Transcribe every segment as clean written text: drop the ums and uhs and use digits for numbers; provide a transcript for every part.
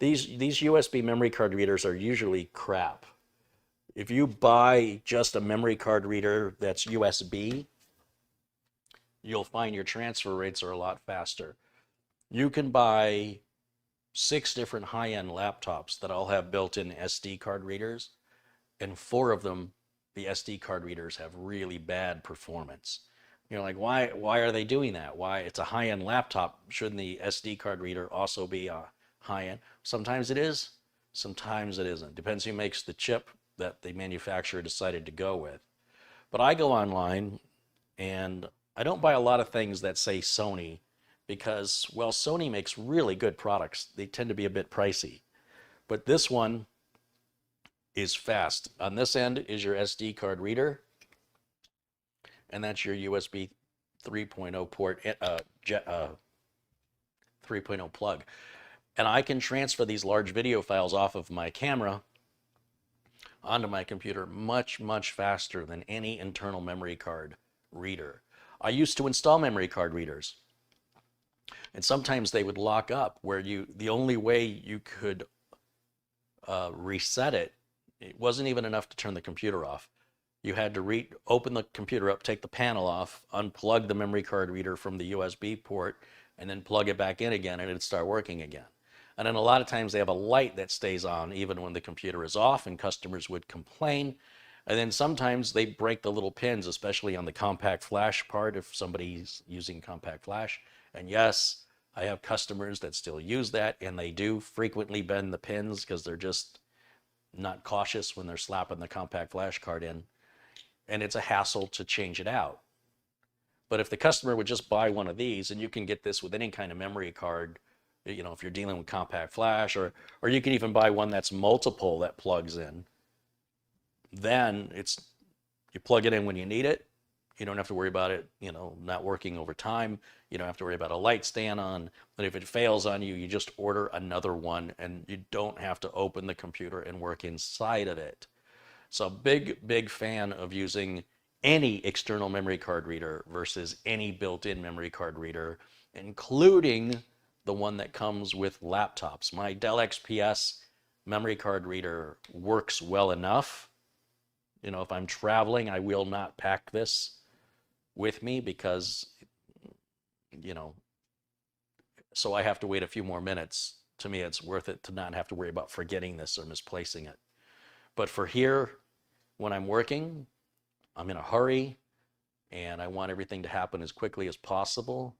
These USB memory card readers are usually crap. If you buy just a memory card reader that's USB, you'll find your transfer rates are a lot faster. You can buy 6 different high-end laptops that all have built-in SD card readers, and 4 of them, the SD card readers have really bad performance. You're like, why are they doing that? Why? It's a high-end laptop. Shouldn't the SD card reader also be a high-end? Sometimes it is, sometimes it isn't. Depends who makes the chip that the manufacturer decided to go with. But I go online and I don't buy a lot of things that say Sony because, well, Sony makes really good products. They tend to be a bit pricey. But this one is fast. On this end is your SD card reader, and that's your USB 3.0 port, 3.0 plug. And I can transfer these large video files off of my camera onto my computer much, much faster than any internal memory card reader. I used to install memory card readers, and sometimes they would lock up where the only way you could reset it, it wasn't even enough to turn the computer off. You had to open the computer up, take the panel off, unplug the memory card reader from the USB port, and then plug it back in again, and it'd start working again. And then a lot of times they have a light that stays on even when the computer is off, and customers would complain. And then sometimes they break the little pins, especially on the compact flash part if somebody's using compact flash. And yes, I have customers that still use that, and they do frequently bend the pins because they're just not cautious when they're slapping the compact flash card in. And it's a hassle to change it out. But if the customer would just buy one of these, and you can get this with any kind of memory card, you know, if you're dealing with compact flash, or you can even buy one that's multiple that plugs in, then you plug it in when you need it. You don't have to worry about it, you know, not working over time. You don't have to worry about a light staying on. But if it fails on you, you just order another one, and you don't have to open the computer and work inside of it. So big fan of using any external memory card reader versus any built-in memory card reader, including the one that comes with laptops. My Dell XPS memory card reader works well enough. You know, if I'm traveling, I will not pack this with me because, you know, so I have to wait a few more minutes. To me, it's worth it to not have to worry about forgetting this or misplacing it. But for here, when I'm working, I'm in a hurry and I want everything to happen as quickly as possible.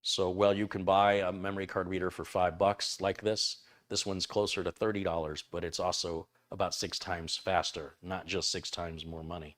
So, well, you can buy a memory card reader for $5 like this. This one's closer to $30, but it's also about 6 times faster, not just 6 times more money.